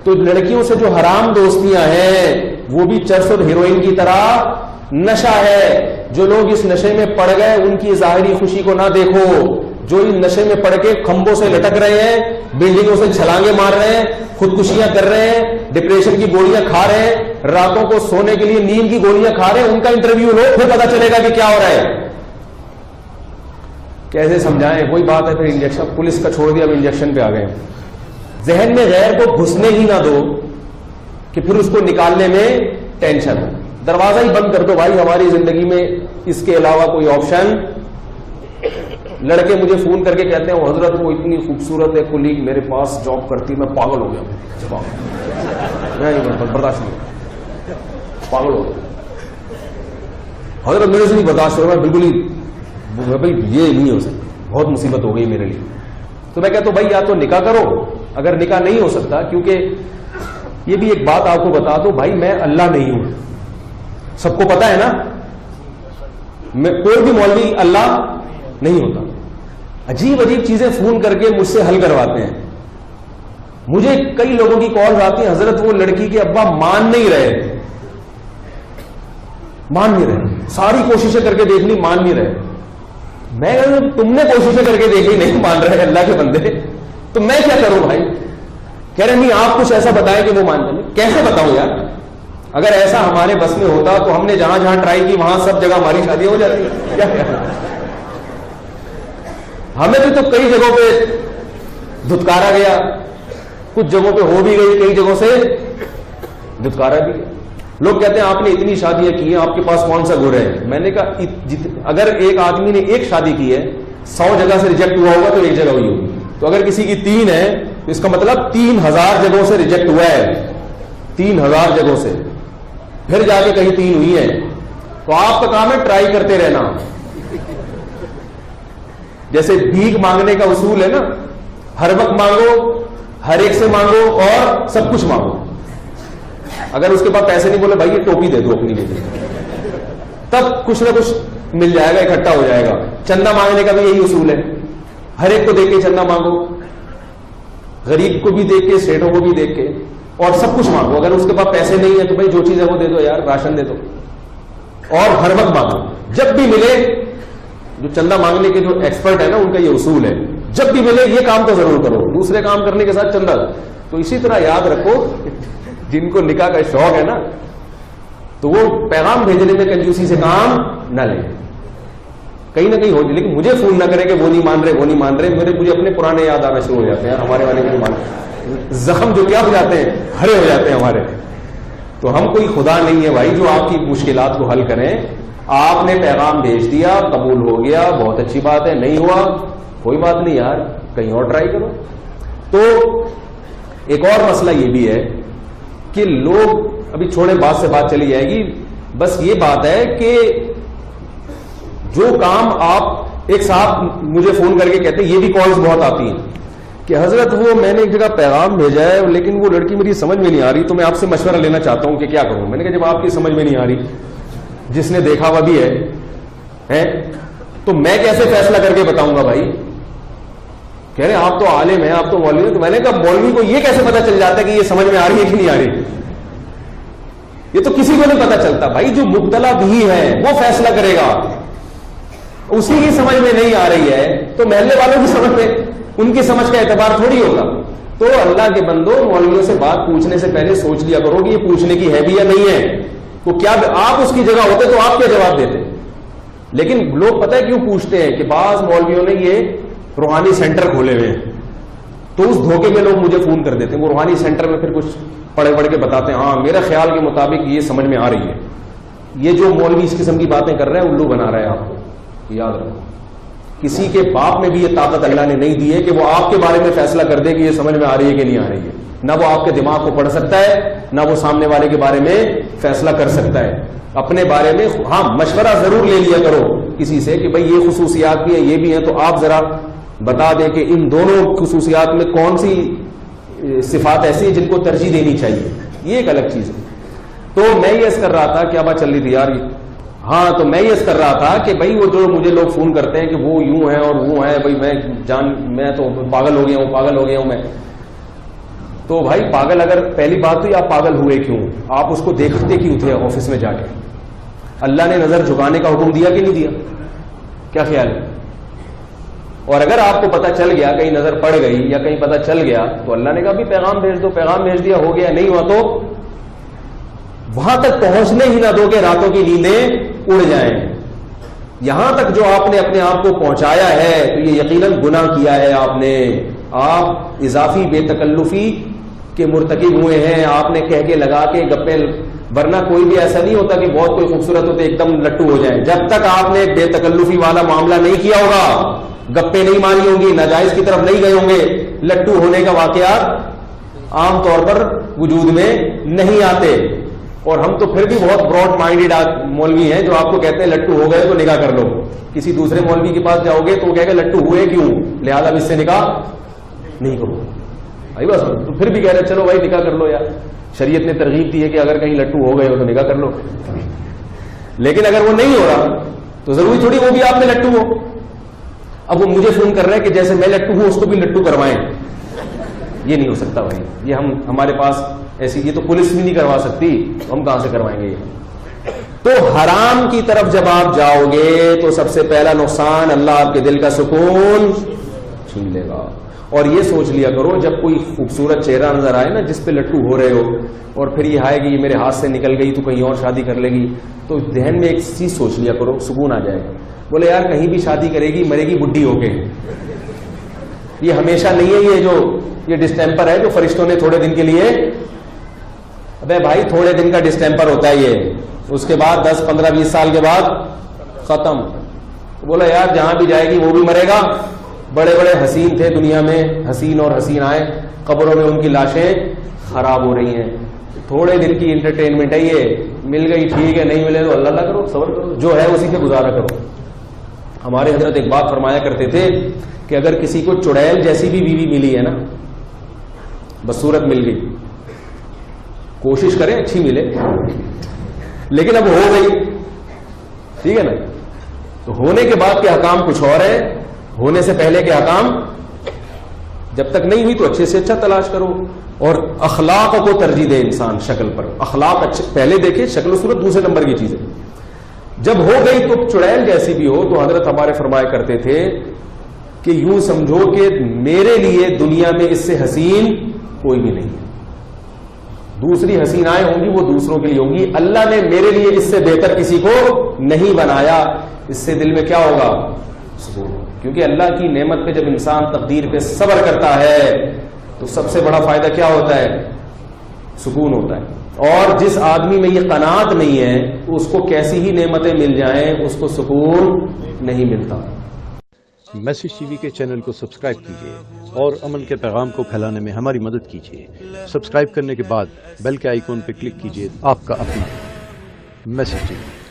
تو لڑکیوں سے جو حرام دوستیاں ہیں وہ بھی چرس اور ہیروئن کی طرح نشہ ہے. جو لوگ اس نشے میں پڑ گئے ان کی ظاہری خوشی کو نہ دیکھو. جو ان نشے میں پڑ کے کھمبوں سے لٹک رہے ہیں, بلڈنگوں سے چھلانگے مار رہے ہیں, خودکشیاں کر رہے ہیں, ڈپریشن کی گولیاں کھا رہے ہیں, راتوں کو سونے کے لیے نیند کی گولیاں کھا رہے ہیں, ان کا انٹرویو لو, پھر پتا چلے گا کہ کیا ہو رہا ہے. کیسے سمجھائیں؟ وہی بات ہے پھر انجیکشن, پولیس کا چھوڑ دیا, اب انجیکشن پہ آ گئے. ذہن میں غیر کو گھسنے ہی نہ دو کہ پھر اس کو نکالنے میں ٹینشن. دروازہ ہی بند کر دو بھائی. ہماری زندگی میں اس کے علاوہ کوئی آپشن. لڑکے مجھے فون کر کے کہتے ہیں, وہ حضرت وہ اتنی خوبصورت ہے کولیگ میرے پاس جاب کرتی, میں پاگل ہو گیا, میں برداشت نہیں, پاگل ہو گیا حضرت, میرے سے نہیں برداشت ہو رہا, بالکل ہی بھائی یہ نہیں ہو سکتا, بہت مصیبت ہو گئی میرے لیے. تو میں کہتا ہوں بھائی یا تو نکاح کرو, اگر نکاح نہیں ہو سکتا, کیونکہ یہ بھی ایک بات آپ کو بتا دو بھائی, میں اللہ نہیں ہوں, سب کو پتا ہے نا, میں کوئی بھی مولوی اللہ نہیں ہوتا. عجیب عجیب چیزیں فون کر کے مجھ سے حل کرواتے ہیں. مجھے کئی لوگوں کی کال آتی ہیں, حضرت وہ لڑکی کے ابا مان نہیں رہے, ساری کوششیں کر کے دیکھ لی, مان نہیں رہے. میں کہتا ہوں تم نے کوششیں کر کے دیکھی, نہیں مان رہے اللہ کے بندے, تو میں کیا کروں بھائی؟ کہہ رہے نہیں آپ کچھ ایسا بتائیں کہ وہ مان جائیں. کیسے بتاؤں یار؟ اگر ایسا ہمارے بس میں ہوتا تو ہم نے جہاں جہاں ٹرائی کی وہاں سب جگہ ہماری شادی ہو جاتی. کیا ہمیں بھی تو کئی جگہوں پہ دھتکارا گیا, کچھ جگہوں پہ ہو بھی گئی, کئی جگہوں سے دھتکارا بھی گیا. لوگ کہتے ہیں آپ نے اتنی شادیاں کی ہیں, آپ کے پاس کون سا گر ہے؟ میں نے کہا اگر ایک آدمی نے ایک شادی کی ہے, 100 جگہ سے ریجیکٹ ہوا ہوگا تو ایک جگہ ہوئی ہوگی. تو اگر کسی کی 3 ہے تو اس کا مطلب 3000 جگہوں سے ریجیکٹ ہوا ہے, 3000 جگہوں سے, پھر جا کے کہیں 3 ہوئی ہے. تو آپ کا کام ہے ٹرائی کرتے رہنا. جیسے بھیک مانگنے کا اصول ہے نا, ہر وقت مانگو, ہر ایک سے مانگو اور سب کچھ مانگو. اگر اس کے پاس پیسے نہیں, بولے بھائی یہ ٹوپی دے دو اپنی مجھے, تب کچھ نہ کچھ مل جائے گا, اکٹھا ہو جائے گا. چندہ مانگنے کا بھی یہی اصول ہے, ہر ایک کو دیکھ کے چندہ مانگو, غریب کو بھی دیکھ کے, سیٹوں کو بھی دیکھ کے, اور سب کچھ مانگو. اگر اس کے پاس پیسے نہیں ہیں تو بھائی جو چیز ہے وہ دے دو یار, راشن دے دو, اور ہر وقت مانگو. جب بھی ملے, جو چندہ مانگنے کے جو ایکسپرٹ ہے نا ان کا یہ اصول ہے, جب بھی ملے یہ کام تو ضرور کرو, دوسرے کام کرنے کے ساتھ چندہ. تو اسی طرح یاد رکھو, جن کو نکاح کا شوق ہے نا تو وہ پیغام بھیجنے میں کنجوسی سے کام نہ لیں, کہیں نہ کہیں ہو جائے. لیکن مجھے فون نہ کرے کہ وہ نہیں مان رہے, وہ نہیں مان رہے. مجھے اپنے پرانے یاد آنا شروع ہو جاتے ہیں, ہمارے والے نہیں مان رہے, زخم جو کیا ہو جاتے ہیں, ہرے ہو جاتے ہیں ہمارے. تو ہم کوئی خدا نہیں ہے بھائی جو آپ کی مشکلات کو حل کریں. آپ نے پیغام بھیج دیا, قبول ہو گیا, بہت اچھی بات ہے. نہیں ہوا کوئی بات نہیں یار, کہیں اور ٹرائی کرو. تو ایک اور مسئلہ یہ بھی ہے کہ لوگ, ابھی چھوڑے بات سے بات چلی جائے گی, بس یہ بات ہے کہ جو کام آپ, ایک صاحب مجھے فون کر کے کہتے ہیں, یہ بھی کالز بہت آتی ہیں کہ حضرت وہ میں نے ایک جگہ پیغام بھیجا ہے لیکن وہ لڑکی میری سمجھ میں نہیں آ رہی, تو میں آپ سے مشورہ لینا چاہتا ہوں کہ کیا کروں. میں نے کہا جب آپ کی سمجھ میں نہیں آ رہی, جس نے دیکھا ہوا بھی ہے تو میں کیسے فیصلہ کر کے بتاؤں گا بھائی. کہہ رہے آپ تو عالم ہیں, آپ تو مولوی ہیں. تو میں نے کہا مولوی کو یہ کیسے پتا چل جاتا ہے کہ یہ سمجھ میں آ رہی ہے کہ نہیں آ رہی؟ یہ تو کسی کو نہیں پتا چلتا بھائی. جو مبتلا بھی ہے وہ فیصلہ کرے گا. اسی کی سمجھ میں نہیں آ رہی ہے تو محلے والوں کی سمجھ میں, ان کی سمجھ کا اعتبار تھوڑی ہوگا. تو اللہ کے بندو, مولویوں سے بات پوچھنے سے پہلے سوچ لیا کرو کہ یہ پوچھنے کی ہے بھی یا نہیں ہے. تو کیا آپ اس کی جگہ ہوتے تو آپ کیا جواب دیتے؟ لیکن لوگ پتہ ہے کیوں پوچھتے ہیں کہ بعض مولویوں نے یہ روحانی سینٹر کھولے ہوئے ہیں, تو اس دھوکے میں لوگ مجھے فون کر دیتے ہیں. وہ روحانی سینٹر میں پھر کچھ پڑھ کے بتاتے ہیں, ہاں میرے خیال کے مطابق یہ سمجھ میں آ رہی ہے. یہ جو مولوی اس قسم کی باتیں کر رہے ہیں الو بنا رہے ہیں آپ کو, یاد رکھو. کسی کے باپ میں بھی یہ طاقت اللہ نے نہیں دی ہے کہ وہ آپ کے بارے میں فیصلہ کر دے کہ یہ سمجھ میں آ رہی ہے کہ نہیں آ رہی ہے. نہ وہ آپ کے دماغ کو پڑھ سکتا ہے, نہ وہ سامنے والے کے بارے میں فیصلہ کر سکتا ہے. اپنے بارے میں ہاں مشورہ ضرور لے لیا کرو کسی سے کہ بھائی یہ خصوصیات بھی ہیں, یہ بھی ہیں, تو آپ ذرا بتا دیں کہ ان دونوں خصوصیات میں کون سی صفات ایسی ہیں جن کو ترجیح دینی چاہیے. یہ ایک الگ چیز ہے. تو میں یہ عرض کر رہا تھا, کیا بات چل رہی تھی یار؟ ہاں, تو میں یہ عرض کر رہا تھا کہ بھائی وہ جو مجھے لوگ فون کرتے ہیں کہ وہ یوں ہے اور وہ ہے, بھائی میں تو پاگل ہو گیا ہوں, پاگل ہو گیا ہوں میں. تو بھائی پاگل اگر پہلی بات تو آپ پاگل ہوئے کیوں؟ آپ اس کو دیکھتے کیوں تھے آفس میں جا کے؟ اللہ نے نظر جھکانے کا حکم دیا کہ نہیں دیا؟ کیا خیال ہے؟ اور اگر آپ کو پتا چل گیا کہیں نظر پڑ گئی یا کہیں پتا چل گیا تو اللہ نے کہا بھی پیغام بھیج دو، پیغام بھیج دیا، ہو گیا، نہیں ہوا تو وہاں تک پہنچنے ہی نہ دو کہ راتوں کی نیندیں اڑ جائیں. یہاں تک جو آپ نے اپنے آپ کو پہنچایا ہے تو یہ یقیناً گناہ کیا ہے آپ نے. آپ اضافی بے تکلفی کے مرتکب ہوئے ہیں. آپ نے کہہ کے لگا کے گپے، ورنہ کوئی بھی ایسا نہیں ہوتا کہ بہت کوئی خوبصورت ہوتے ایک دم لٹو ہو جائیں. جب تک آپ نے بے تکلفی والا معاملہ نہیں کیا ہوگا، گپے نہیں ماری ہوں گی، ناجائز کی طرف نہیں گئے ہوں گے، لٹو ہونے کا واقعات عام طور پر وجود میں نہیں آتے. اور ہم تو پھر بھی بہت براڈ مائنڈیڈ مولوی ہیں جو آپ کو کہتے ہیں لٹو ہو گئے تو نکاح کر لو. کسی دوسرے مولوی کے پاس جاؤ گے تو وہ کہے گا لٹو ہوئے کیوں، لہذا اس سے نکاح نہیں کرو. بھائی بس تو پھر بھی کہہ رہے چلو بھائی نکاح کر لو یار. شریعت نے ترغیب دی ہے کہ اگر کہیں لٹو ہو گئے ہو تو نکاح کر لو. لیکن اگر وہ نہیں ہو رہا تو ضروری تھوڑی وہ بھی آپ میں لٹو ہو. اب وہ مجھے فون کر رہے ہیں کہ جیسے میں لٹو ہوں اس کو بھی لٹو کروائیں. یہ نہیں ہو سکتا بھائی. یہ ہمارے پاس ایسی، یہ تو پولیس بھی نہیں کروا سکتی، ہم کہاں سے کروائیں گے. تو حرام کی طرف جب آپ جاؤ گے تو سب سے پہلا نقصان اللہ آپ کے دل کا سکون چھین لے گا. اور یہ سوچ لیا کرو جب کوئی خوبصورت چہرہ نظر آئے نا جس پہ لٹو ہو رہے ہو، اور پھر یہ آئے گی یہ میرے ہاتھ سے نکل گئی تو کہیں اور شادی کر لے گی، تو ذہن میں ایک چیز سوچ لیا کرو، سکون آ جائے. بولے یار کہیں بھی شادی کرے گی مرے گی بڈھی ہو کے. یہ ہمیشہ نہیں ہے. یہ ڈسٹیمپر ہے جو فرشتوں نے تھوڑے دن کے لیے، ابے بھائی تھوڑے دن کا ڈسٹیمپر ہوتا ہے یہ، اس کے بعد 10 15 20 سال کے بعد ختم. بولا یار جہاں بھی جائے گی وہ بھی مرے گا. بڑے بڑے حسین تھے دنیا میں، حسین اور حسین آئے، قبروں میں ان کی لاشیں خراب ہو رہی ہیں. تھوڑے دن کی انٹرٹینمنٹ ہے یہ، مل گئی ٹھیک ہے، نہیں ملے تو اللہ اللہ کرو، صبر کرو، جو ہے اسی سے گزارا کرو. ہمارے حضرت ایک بات فرمایا کرتے تھے کہ اگر کسی کو چڑیل جیسی بھی بیوی ملی ہے نا، بس صورت مل گئی، کوشش کریں اچھی ملے، لیکن اب ہو گئی ٹھیک ہے نا. تو ہونے کے بعد کے حکام کچھ اور ہے، ہونے سے پہلے کے حکام جب تک نہیں ہوئی تو اچھے سے اچھا تلاش کرو. اور اخلاق کو ترجیح دے انسان شکل پر. اخلاق اچھے پہلے دیکھے، شکل و صورت دوسرے نمبر کی چیز ہے. جب ہو گئی تو چڑیل جیسی بھی ہو تو حضرت ہمارے فرمایا کرتے تھے کہ یوں سمجھو کہ میرے لیے دنیا میں اس سے حسین کوئی بھی نہیں ہے. دوسری حسینائیں ہوں گی وہ دوسروں کے لیے ہوں گی، اللہ نے میرے لیے اس سے بہتر کسی کو نہیں بنایا. اس سے دل میں کیا ہوگا؟ سکون. کیونکہ اللہ کی نعمت پہ جب انسان تقدیر پہ صبر کرتا ہے تو سب سے بڑا فائدہ کیا ہوتا ہے؟ سکون ہوتا ہے. اور جس آدمی میں یہ قناعت نہیں ہے تو اس کو کیسی ہی نعمتیں مل جائیں اس کو سکون نہیں ملتا. میسج ٹی وی کے چینل کو سبسکرائب کیجیے اور امن کے پیغام کو پھیلانے میں ہماری مدد کیجیے. سبسکرائب کرنے کے بعد بیل کے آئیکن پہ کلک کیجیے. آپ کا اپنا میسج ٹی وی.